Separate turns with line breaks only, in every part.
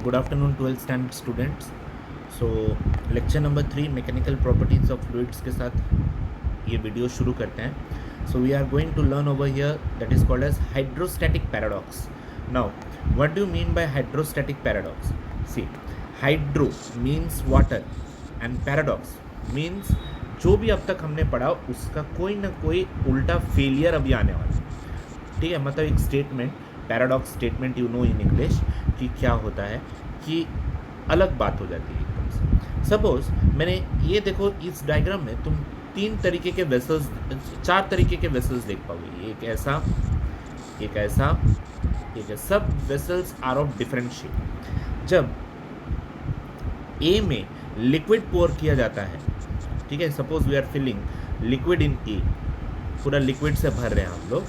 Good afternoon 12th standard students. So lecture number 3 mechanical properties of fluids के साथ ये video शुरू करते हैं. So we are going to learn over here that is called as hydrostatic paradox. Now what do you mean by hydrostatic paradox? See, hydro means water and paradox means जो भी अब तक हमने पढ़ा उसका कोई ना कोई उल्टा फेलियर अभी आने वाला है. ठीक है, मतलब एक statement, paradox statement you know in English कि क्या होता है कि अलग बात हो जाती है एकदम से. सपोज मैंने ये देखो, इस डायग्राम में तुम तीन तरीके के वेसल्स, चार तरीके के वेसल्स देख पाओगे. एक ऐसा, एक ऐसा, एक ऐसा. सब vessels are of different shape. जब ए में लिक्विड पोर किया जाता है, ठीक है, suppose we are filling liquid in a, पूरा लिक्विड से भर रहे हैं हम लोग,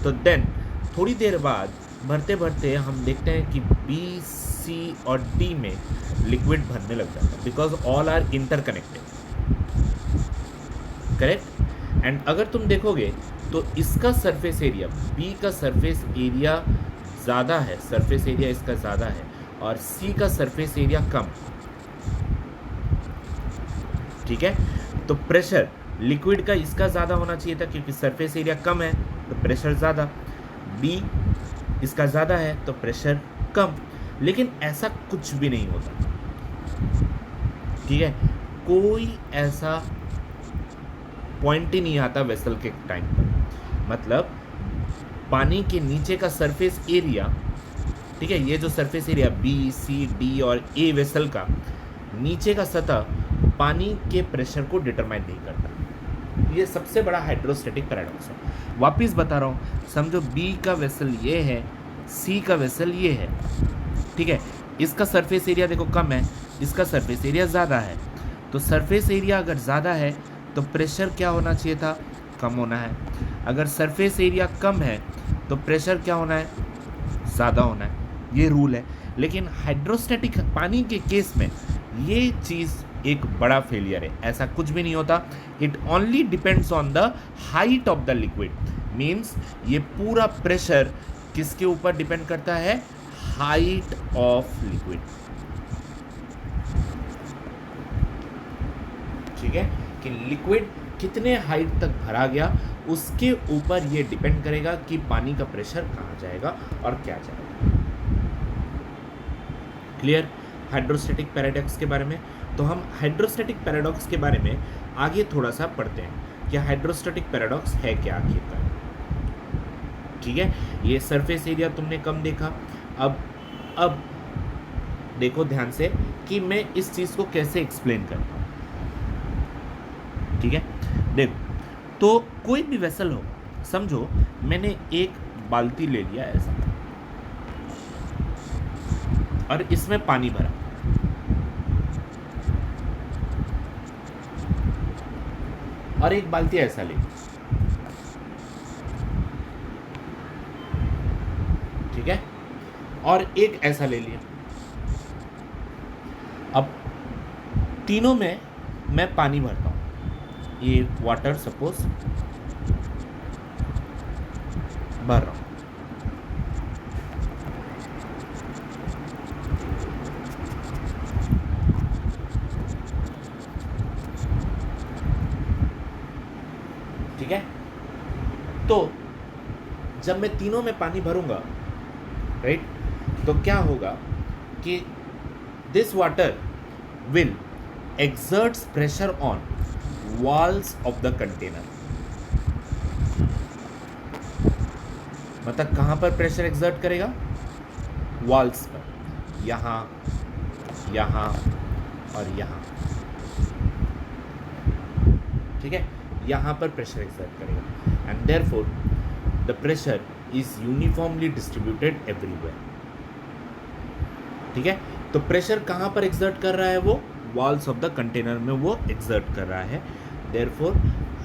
तो देन थोड़ी देर बाद भरते भरते हम देखते हैं कि बी, सी और डी में लिक्विड भरने लग जाता है because all are interconnected. Correct. And अगर तुम देखोगे तो इसका सरफेस एरिया, बी का सरफेस एरिया ज़्यादा है, सरफेस एरिया इसका ज़्यादा है, और सी का सरफेस एरिया कम. ठीक है, तो प्रेशर लिक्विड का इसका ज़्यादा होना चाहिए था क्योंकि सरफेस एरिया कम है तो प्रेशर ज़्यादा. बी इसका ज़्यादा है तो प्रेशर कम. लेकिन ऐसा कुछ भी नहीं होता. ठीक है, कोई ऐसा पॉइंट ही नहीं आता वेसल के टाइम पर. मतलब पानी के नीचे का सरफेस एरिया, ठीक है, ये जो सरफेस एरिया बी, सी, डी और ए वेसल का, नीचे का सतह पानी के प्रेशर को डिटरमाइन नहीं करता. ये सबसे बड़ा हाइड्रोस्टैटिक पैराडॉक्स है. वापिस बता रहा हूँ, समझो बी का वेसल ये है, सी का वेसल ये है. ठीक है, इसका सरफेस एरिया देखो कम है, इसका सरफेस एरिया ज़्यादा है. तो सरफेस एरिया अगर ज़्यादा है तो प्रेशर क्या होना चाहिए था? कम होना है. अगर सरफेस एरिया कम है तो प्रेशर क्या होना है? ज़्यादा होना है. ये रूल है. लेकिन हाइड्रोस्टैटिक पानी के केस में ये चीज़ एक बड़ा फेलियर है. ऐसा कुछ भी नहीं होता. It only depends on the height of the liquid. Means ये पूरा प्रेशर किसके ऊपर डिपेंड करता है? Height of liquid. ठीक है, कि लिक्विड कितने हाइट तक भरा गया उसके ऊपर ये डिपेंड करेगा कि पानी का प्रेशर कहाँ जाएगा और क्या जाएगा. क्लियर हाइड्रोस्टैटिक पैराडॉक्स के बारे में. तो हम हाइड्रोस्टैटिक पैराडॉक्स के बारे में आगे थोड़ा सा पढ़ते हैं कि हाइड्रोस्टैटिक पैराडॉक्स है क्या आखिरकार. ठीक है, ये सरफेस एरिया तुमने कम देखा. अब देखो ध्यान से कि मैं इस चीज़ को कैसे एक्सप्लेन करता हूँ. ठीक है, देखो, तो कोई भी वेसल हो, समझो मैंने एक बाल्टी ले लिया ऐसा और इसमें पानी भरा, और एक बाल्टी ऐसा ले, ठीक है, और एक ऐसा ले लिया. अब तीनों में मैं पानी भरता हूँ. ये वाटर सपोज भर रहा हूँ. ठीक है, तो जब मैं तीनों में पानी भरूंगा, राइट, तो क्या होगा कि this water will exerts pressure on walls of the container. मतलब कहाँ पर प्रेशर एक्सर्ट करेगा? वॉल्स पर, यहाँ, यहाँ और यहाँ. ठीक है, यहाँ पर प्रेशर एक्सर्ट करेगा and therefore the pressure is uniformly distributed everywhere. ठीक है, तो प्रेशर कहाँ पर एक्सर्ट कर रहा है? वो वॉल्स ऑफ द कंटेनर में वो एक्सर्ट कर रहा है. देयरफॉर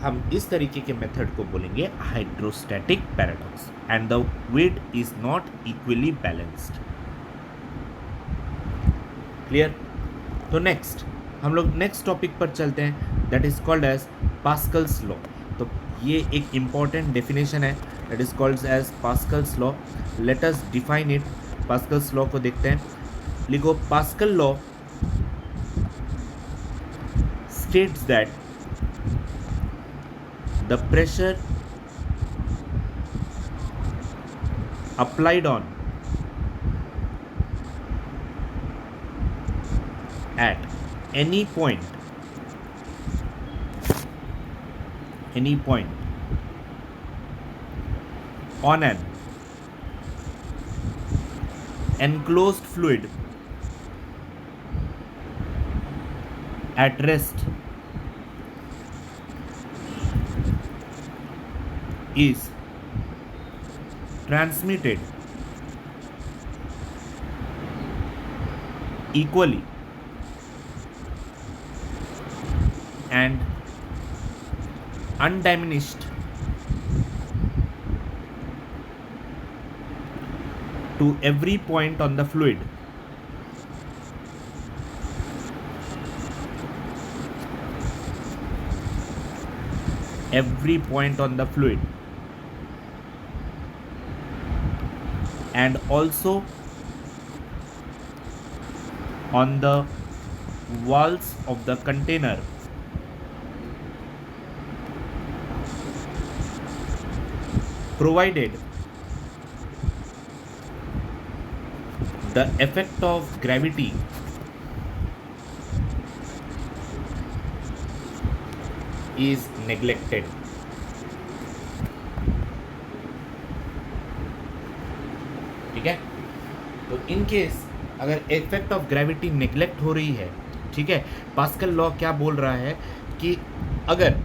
हम इस तरीके के मेथड को बोलेंगे hydrostatic paradox and the weight is not equally balanced. Clear. तो नेक्स्ट हम लोग नेक्स्ट टॉपिक पर चलते हैं, that is called as Pascal's law. तो ये एक इम्पॉर्टेंट डेफिनेशन है, that is called as Pascal's law. Let us define it. Pascal's law को देखते हैं. लिखो Pascal law states that the pressure applied on at any point on an enclosed fluid at rest is transmitted equally and undiminished to every point on the fluid. Every point on the fluid, and also on the walls of the container, provided the effect of gravity is neglected. ठीक है, तो in case अगर effect of gravity neglect हो रही है, ठीक है, pascal law क्या बोल रहा है कि अगर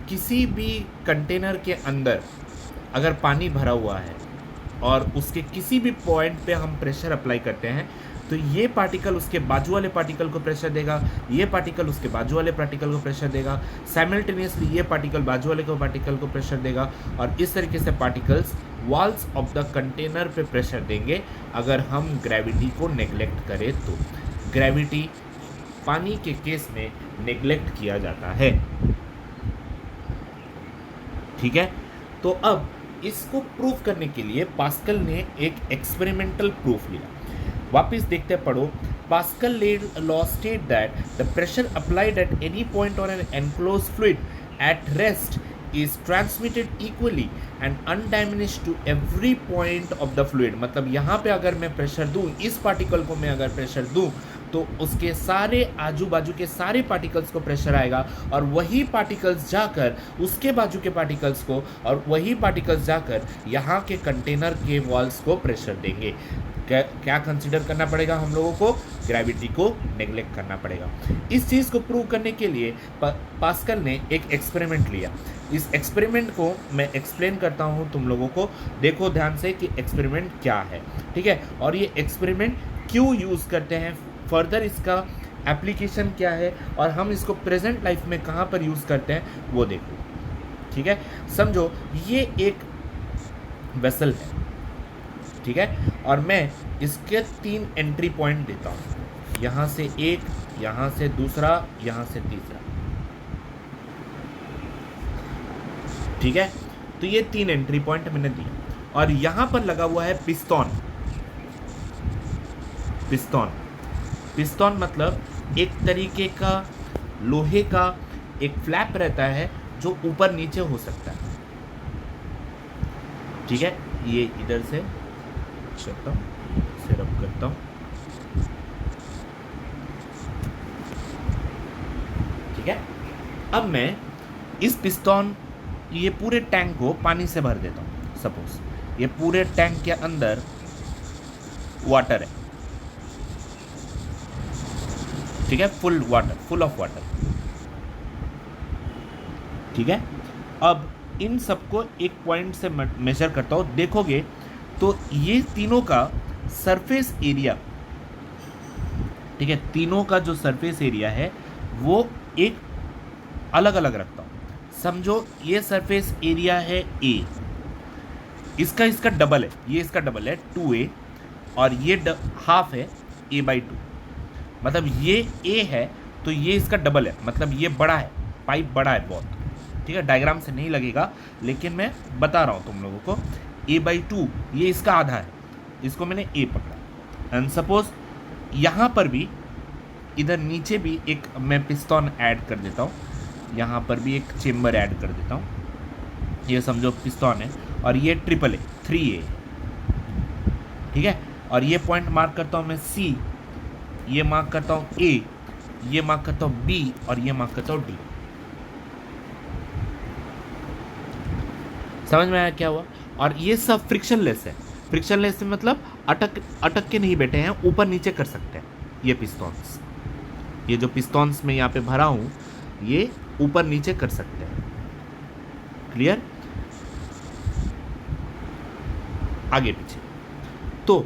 किसी भी कंटेनर के अंदर अगर पानी भरा हुआ है और उसके किसी भी पॉइंट पे हम प्रेशर अप्लाई करते हैं, तो ये पार्टिकल उसके बाजू वाले पार्टिकल को प्रेशर देगा, ये पार्टिकल उसके बाजू वाले पार्टिकल को प्रेशर देगा, साइमल्टेनियसली ये पार्टिकल बाजू वाले को पार्टिकल को प्रेशर देगा, और इस तरीके से particles walls of the container पे प्रेशर देंगे अगर हम ग्रेविटी को नेग्लेक्ट करें तो। ग्रेविटी पानी के केस में नेग्लेक्ट किया जाता है, ठीक है। तो अब इसको प्रूव करने के लिए पास्कल ने एक एक्सपेरिमेंटल प्रूफ लिया। वापस देखते पढ़ो, pascal law state that the pressure applied at any point on an enclosed fluid at rest is transmitted equally and undiminished to every point of the fluid। मतलब यहाँ पे अगर मैं प्रेशर दूँ, इस पार्टिकल को मैं अगर प्रेशर दूँ तो उसके सारे आजू बाजू के सारे पार्टिकल्स को प्रेशर आएगा, और वही पार्टिकल्स जाकर उसके बाजू के पार्टिकल्स को, और वही पार्टिकल्स जाकर यहाँ के कंटेनर के वॉल्स को प्रेशर देंगे। क्या कंसीडर करना पड़ेगा हम लोगों को? ग्रेविटी को नेग्लेक्ट करना पड़ेगा। इस चीज़ को प्रूव करने के लिए पास्कल ने एक एक्सपेरिमेंट लिया। इस एक्सपेरिमेंट को मैं एक्सप्लेन करता हूँ तुम लोगों को, देखो ध्यान से कि एक्सपेरिमेंट क्या है, ठीक है, और ये एक्सपेरिमेंट क्यों यूज़ करते हैं, फर्दर इसका एप्लीकेशन क्या है, और हम इसको प्रेजेंट लाइफ में कहाँ पर यूज़ करते हैं वो देखो, ठीक है। समझो ये एक वेसल है, ठीक है, और मैं इसके 3 एंट्री पॉइंट देता हूँ, यहाँ से एक, यहाँ से दूसरा, यहाँ से तीसरा, ठीक है। तो ये 3 एंट्री पॉइंट मैंने दिए, और यहाँ पर लगा हुआ है पिस्तौन। पिस्तौन मतलब एक तरीके का लोहे का एक फ्लैप रहता है जो ऊपर नीचे हो सकता है, ठीक है। ये इधर से करता हूँ, इसे रब करता हूँ, ठीक है। अब मैं इस पिस्तौन, ये पूरे टैंक को पानी से भर देता हूँ। सपोज ये पूरे टैंक के अंदर वाटर है, ठीक है, फुल ऑफ वाटर, ठीक है। अब इन सबको एक पॉइंट से मेजर करता हूँ, देखोगे तो ये तीनों का सरफेस एरिया, ठीक है, तीनों का जो सरफेस एरिया है वो एक अलग अलग रखता हूँ। समझो ये सरफेस एरिया है A, इसका डबल है, ये इसका डबल है 2A, और ये हाफ है A/2, मतलब ये A है तो ये इसका डबल है, मतलब ये बड़ा है, पाइप बड़ा है बहुत, ठीक है। डायग्राम से नहीं लगेगा लेकिन मैं बता रहा हूँ तुम लोगों को। A/2 ये इसका आधा है, इसको मैंने A पकड़ा, एंड सपोज यहाँ पर भी इधर नीचे भी एक मैं पिस्टन ऐड कर देता हूँ, यहाँ पर भी एक चेम्बर ऐड कर देता हूँ, ये समझो पिस्टन है, और ये ट्रिपल ए 3A, ठीक है। और ये पॉइंट मार्क करता हूँ मैं C, ये मार्क करता हूँ A, ये मार्क करता हूँ B, और ये मार्क करता हूँ D। समझ में आया क्या हुआ? और ये सब फ्रिक्शनलेस है। फ्रिक्शनलेस मतलब अटक के नहीं बैठे हैं, ऊपर नीचे कर सकते हैं ये पिस्टॉन्स। ये जो पिस्टॉन्स में यहाँ पे भरा हूँ ये ऊपर नीचे कर सकते हैं। क्लियर? आगे पीछे। तो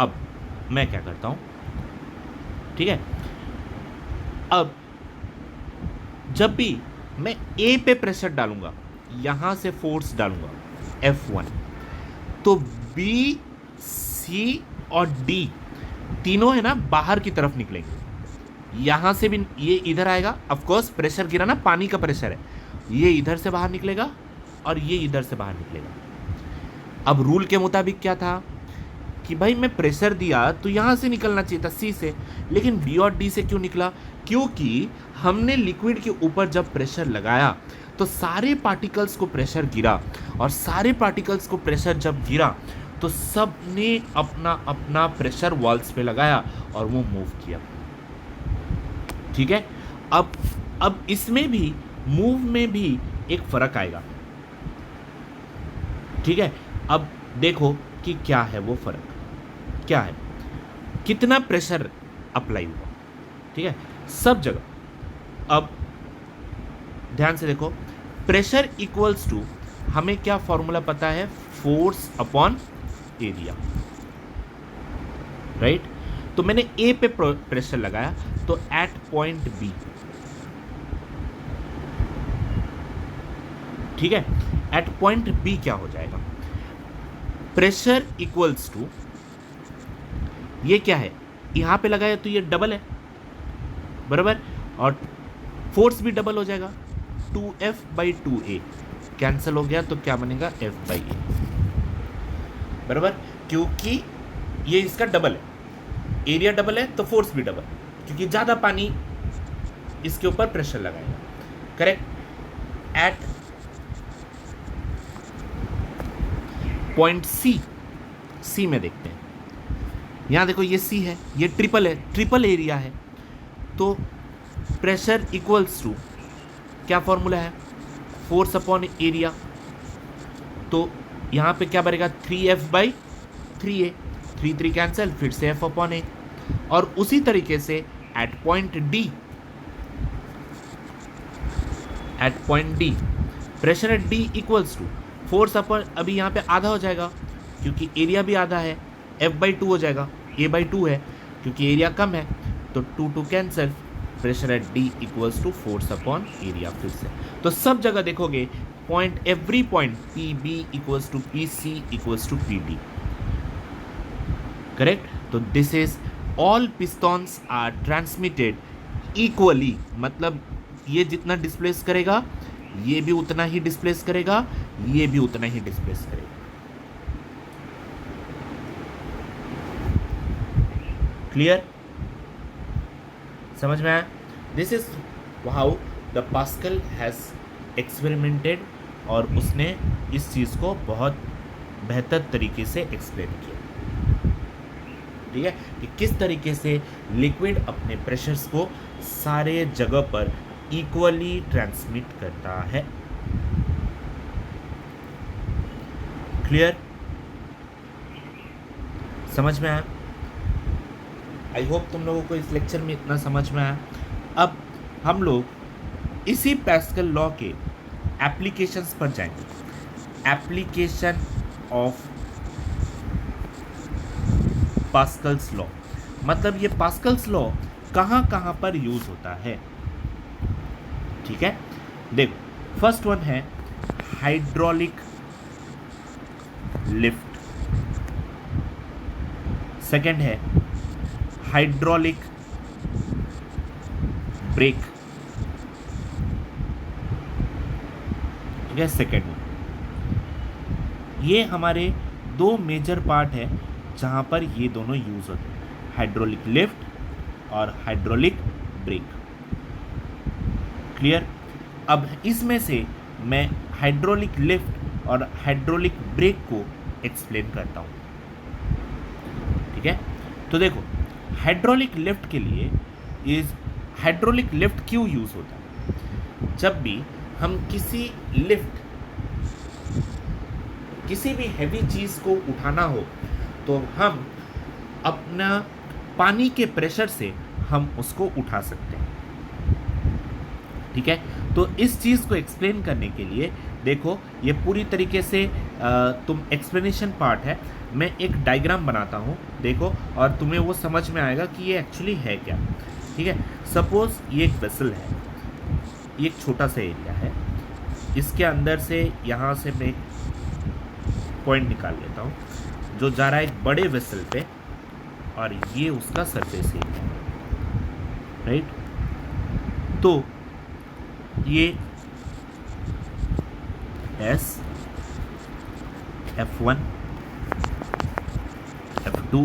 अब मैं क्या करता हूँ, ठीक है, अब जब भी मैं A पे प्रेशर डालूंगा, यहां से फोर्स डालूंगा F1, तो B, C और D तीनों है ना बाहर की तरफ निकलेंगे। यहां से भी ये इधर आएगा, ऑफ कोर्स प्रेशर गिरा ना, पानी का प्रेशर है, ये इधर से बाहर निकलेगा और ये इधर से बाहर निकलेगा। अब रूल के मुताबिक क्या था कि भाई मैं प्रेशर दिया तो यहाँ से निकलना चाहिए था C से, लेकिन B और D से क्यों निकला? क्योंकि हमने लिक्विड के ऊपर जब प्रेशर लगाया तो सारे पार्टिकल्स को प्रेशर गिरा, और सारे पार्टिकल्स को प्रेशर जब गिरा तो सब ने अपना अपना प्रेशर वॉल्स पे लगाया और वो मूव किया। ठीक है, अब इसमें भी मूव में भी एक फर्क आएगा। ठीक है, अब देखो कि क्या है वो फर्क, क्या है, कितना प्रेशर अप्लाई हुआ। ठीक है, सब जगह। अब ध्यान से देखो, प्रेशर इक्वल्स टू, हमें क्या फॉर्मूला पता है, फोर्स अपॉन एरिया, राइट। तो मैंने ए पे प्रेशर लगाया, तो एट पॉइंट बी, ठीक है, एट पॉइंट बी क्या हो जाएगा, प्रेशर इक्वल्स टू, ये क्या है, यहां पे लगाया तो ये डबल है, बराबर, और फोर्स भी डबल हो जाएगा, 2F/2A कैंसिल हो गया, तो क्या बनेगा, F/A, बराबर, क्योंकि ये इसका डबल है, एरिया डबल है तो फोर्स भी डबल, क्योंकि ज्यादा पानी इसके ऊपर प्रेशर लगाएगा, करेक्ट। एट पॉइंट सी में देखते हैं, यहां देखो ये C है, ये ट्रिपल है, ट्रिपल एरिया है, तो प्रेशर इक्वल्स टू क्या फॉर्मूला है, फोर्स अपॉन एरिया, तो यहां पे क्या बनेगा, 3F/3A, 3 कैंसिल, फिर से F अपॉन A। और उसी तरीके से at point D pressure at D equals to force upon, अभी यहाँ पे आधा हो जाएगा क्योंकि एरिया भी आधा है, F/2 हो जाएगा, A/2 है क्योंकि एरिया कम है, तो 2 cancel, pressure at D equals to force upon area. फिर से तो सब जगह देखोगे point, every point PB equals to PC equals to PD, correct. तो this is all pistons are transmitted equally, मतलब ये जितना डिस्प्लेस करेगा ये भी उतना ही डिस्प्लेस करेगा, ये भी उतना ही डिस्प्लेस करेगा। क्लियर, समझ में आया? This is how the pascal has experimented, और उसने इस चीज को बहुत बेहतर तरीके से एक्सप्लेन किया। ठीक है, कि किस तरीके से लिक्विड अपने प्रेशर्स को सारे जगह पर इक्वली ट्रांसमिट करता है। क्लियर, समझ में आया? आई होप तुम लोगों को इस लेक्चर में इतना समझ में आया। अब हम लोग इसी पास्कल लॉ के एप्लीकेशंस पर जाएंगे। एप्लीकेशन ऑफ पास्कल्स लॉ, मतलब ये पास्कल्स लॉ कहाँ कहाँ पर यूज होता है। ठीक है, देखो, फर्स्ट वन है हाइड्रोलिक लिफ्ट, सेकंड है हाइड्रोलिक ब्रेक, ठीक है, सेकंड वन। ये हमारे दो मेजर पार्ट है जहां पर ये दोनों यूज होते हैं। हाइड्रोलिक लिफ्ट और हाइड्रोलिक ब्रेक। क्लियर? अब इसमें से मैं हाइड्रोलिक लिफ्ट और हाइड्रोलिक ब्रेक को एक्सप्लेन करता हूँ। ठीक है, तो देखो हाइड्रोलिक लिफ्ट के लिए हाइड्रोलिक लिफ्ट क्यों यूज होता है? जब भी हम किसी भी हैवी चीज को उठाना हो तो हम अपना पानी के प्रेशर से हम उसको उठा सकते हैं। ठीक है, तो इस चीज को एक्सप्लेन करने के लिए देखो ये पूरी तरीके से तुम एक्सप्लेनेशन पार्ट है, मैं एक डायग्राम बनाता हूँ देखो, और तुम्हें वो समझ में आएगा कि ये एक्चुअली है क्या। ठीक है, सपोज ये एक वेसल है, ये एक छोटा सा एरिया है, इसके अंदर से यहाँ से मैं पॉइंट निकाल लेता हूँ जो जा रहा है एक बड़े वेसल पे, और ये उसका सरफेस एरिया है, राइट? तो ये S F1 F2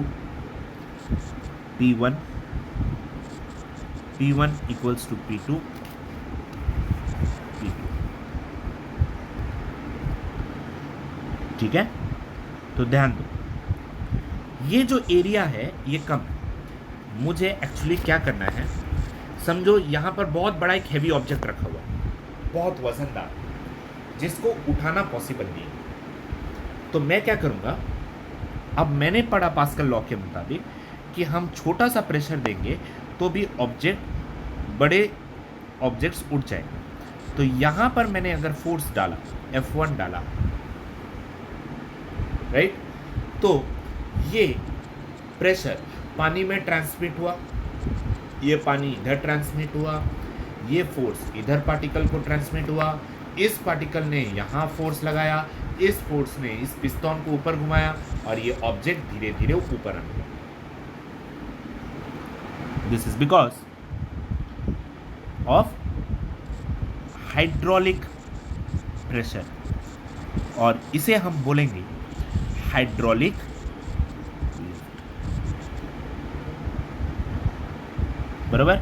P1 equals to P2 P2। ठीक है, तो ध्यान दो ये जो एरिया है ये कम है। मुझे एक्चुअली क्या करना है, समझो यहाँ पर बहुत बड़ा एक हैवी ऑब्जेक्ट रखा हुआ है, बहुत वजनदार, जिसको उठाना पॉसिबल नहीं है। तो मैं क्या करूँगा, अब मैंने पढ़ा पास्कल लॉ के मुताबिक कि हम छोटा सा प्रेशर देंगे तो भी बड़े ऑब्जेक्ट्स उठ जाएंगे। तो यहाँ पर मैंने अगर फोर्स डाला, F1 डाला, राइट, तो ये प्रेशर पानी में ट्रांसमिट हुआ, ये पानी इधर ट्रांसमिट हुआ, ये फोर्स इधर पार्टिकल को ट्रांसमिट हुआ, इस पार्टिकल ने यहाँ फोर्स लगाया, इस फोर्स ने इस पिस्टन को ऊपर घुमाया, और ये ऑब्जेक्ट धीरे धीरे ऊपर आ गया। This is because of hydraulic pressure, और इसे हम बोलेंगे हाइड्रोलिक। बराबर,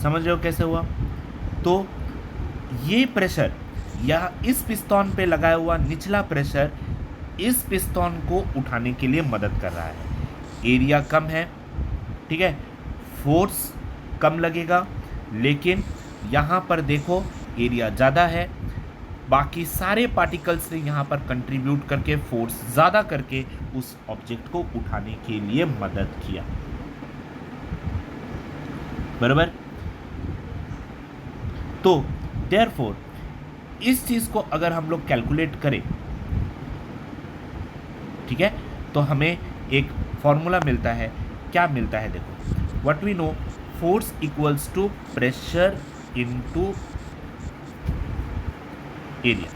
समझ रहे हो कैसे हुआ? तो ये प्रेशर या इस पिस्टन पे लगाया हुआ निचला प्रेशर इस पिस्टन को उठाने के लिए मदद कर रहा है। एरिया कम है, ठीक है, फोर्स कम लगेगा, लेकिन यहाँ पर देखो एरिया ज़्यादा है, बाकी सारे पार्टिकल्स ने यहाँ पर कंट्रीब्यूट करके फोर्स ज़्यादा करके उस ऑब्जेक्ट को उठाने के लिए मदद किया। बराबर, तो देयरफॉर इस चीज को अगर हम लोग कैलकुलेट करें, ठीक है, तो हमें एक फॉर्मूला मिलता है। क्या मिलता है देखो, what we know, force equals to pressure into area.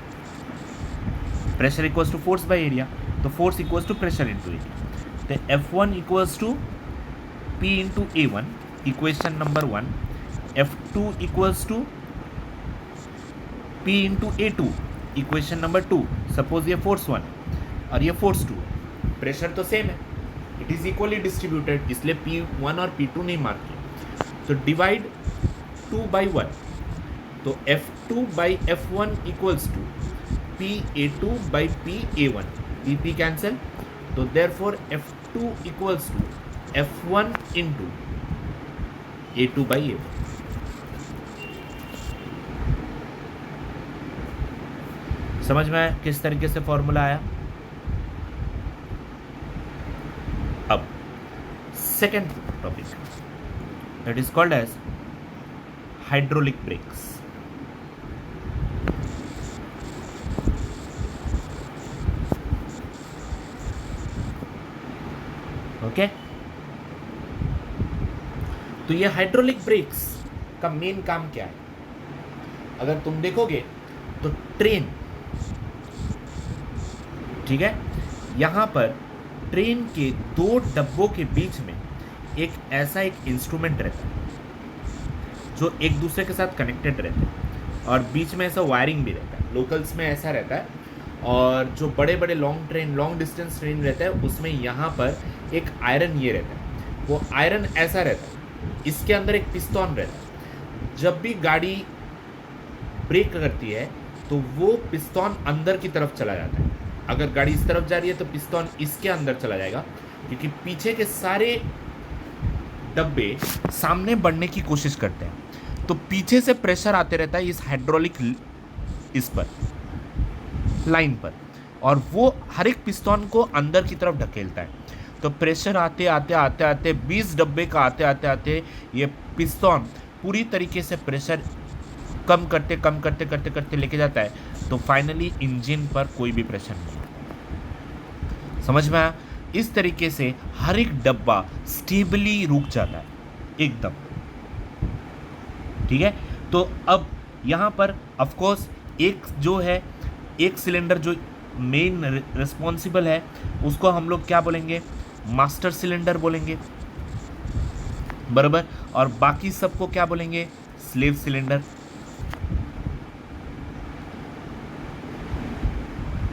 Pressure equals to force by area, तो force equals to pressure into area. तो F1 equals to P into A1, equation number 1। F2 equals to P into A2, equation number 2। Suppose ये force 1 और ये force 2 है, pressure तो same है, it is equally distributed, इसलिए P1 और P2 नहीं मार्क किया। तो डिवाइड 2 by 1, तो F2 by F1 equals to PA2 by PA1, PP cancel, तो therefore F2 equals to F1 into A2 by A1। समझ में आया किस तरीके से फॉर्मूला आया? अब second topic, that is called as hydraulic brakes. Okay, तो ये हाइड्रोलिक ब्रेक्स का मेन काम क्या है? अगर तुम देखोगे तो ट्रेन, ठीक है, यहां पर ट्रेन के दो डब्बों के बीच में एक ऐसा एक इंस्ट्रूमेंट रहता है जो एक दूसरे के साथ कनेक्टेड रहते हैं, और बीच में ऐसा वायरिंग भी रहता है। लोकल्स में ऐसा रहता है, और जो बड़े बड़े लॉन्ग डिस्टेंस ट्रेन रहता है उसमें यहाँ पर एक आयरन ये रहता है, वो आयरन ऐसा रहता है, इसके अंदर एक पिस्टन रहता है। जब भी गाड़ी ब्रेक करती है तो वो पिस्टन अंदर की तरफ चला जाता है। अगर गाड़ी इस तरफ जा रही है तो पिस्टन इसके अंदर चला जाएगा, क्योंकि पीछे के सारे डब्बे सामने बढ़ने की कोशिश करते हैं। तो पीछे से प्रेशर आते रहता है इस हाइड्रोलिक इस पर लाइन पर, और वो हर एक पिस्टन को अंदर की तरफ ढकेलता है। तो प्रेशर आते आते आते आते 20 डब्बे का आते आते आते ये पिस्टन पूरी तरीके से प्रेशर कम करते करते करते लेके जाता है। तो फाइनली इंजन पर कोई भी प्रेशर नहीं है। समझ में आया? इस तरीके से हर एक डब्बा स्टेबली रुक जाता है एकदम। ठीक है, तो अब यहाँ पर ऑफ कोर्स एक जो है, एक सिलेंडर जो मेन रिस्पॉन्सिबल है उसको हम लोग क्या बोलेंगे, मास्टर सिलेंडर बोलेंगे, बराबर। और बाकी सबको क्या बोलेंगे, स्लेव सिलेंडर।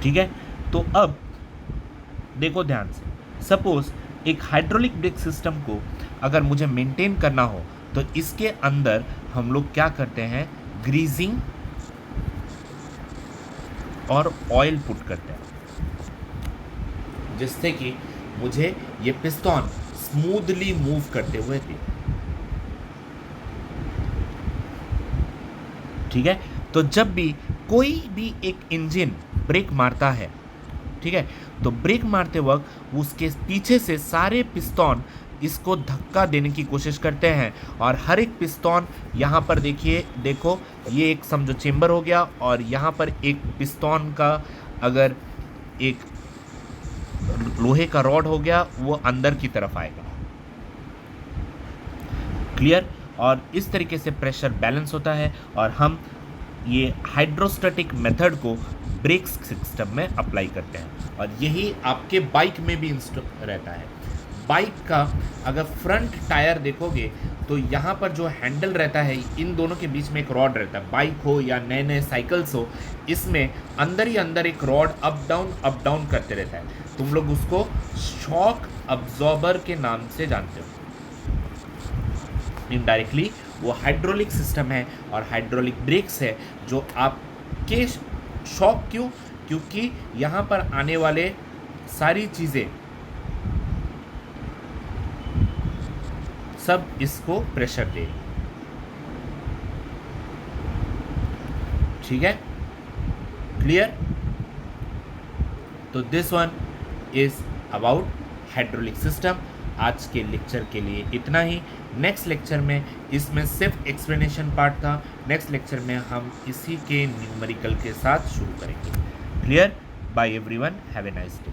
ठीक है, तो अब देखो ध्यान से, सपोज एक हाइड्रोलिक ब्रेक सिस्टम को अगर मुझे मेंटेन करना हो तो इसके अंदर हम लोग क्या करते हैं, ग्रीजिंग और ऑयल पुट करते हैं, जिससे कि मुझे ये पिस्टन स्मूथली मूव करते हुए दिखे। ठीक है, तो जब भी कोई भी एक इंजन ब्रेक मारता है, ठीक है, तो ब्रेक मारते वक्त उसके पीछे से सारे पिस्टन इसको धक्का देने की कोशिश करते हैं, और हर एक पिस्टन यहाँ पर देखिए, देखो ये एक समझो चेंबर हो गया, और यहाँ पर एक पिस्टन का अगर एक लोहे का रॉड हो गया, वो अंदर की तरफ आएगा। क्लियर? और इस तरीके से प्रेशर बैलेंस होता है, और हम ये हाइड्रोस्टैटिक मेथड को ब्रेक सिस्टम में अप्लाई करते हैं। और यही आपके बाइक में भी रहता है। बाइक का अगर फ्रंट टायर देखोगे तो यहाँ पर जो हैंडल रहता है, इन दोनों के बीच में एक रॉड रहता है। बाइक हो या नए नए साइकिल्स हो, इसमें अंदर ही अंदर एक रॉड अप डाउन करते रहता है। तुम लोग उसको शॉक अब्जॉर्बर के नाम से जानते हो। इनडायरेक्टली वो हाइड्रोलिक सिस्टम है और हाइड्रोलिक ब्रेक्स है जो आपके शॉक, क्योंकि यहाँ पर आने वाले सारी चीज़ें सब इसको प्रेशर दे। ठीक है, क्लियर? तो this one is about hydraulic system. आज के लेक्चर के लिए इतना ही। नेक्स्ट लेक्चर में, इसमें सिर्फ एक्सप्लेनेशन पार्ट था, नेक्स्ट लेक्चर में हम इसी के न्यूमेरिकल के साथ शुरू करेंगे। Clear? Bye everyone, have a nice day.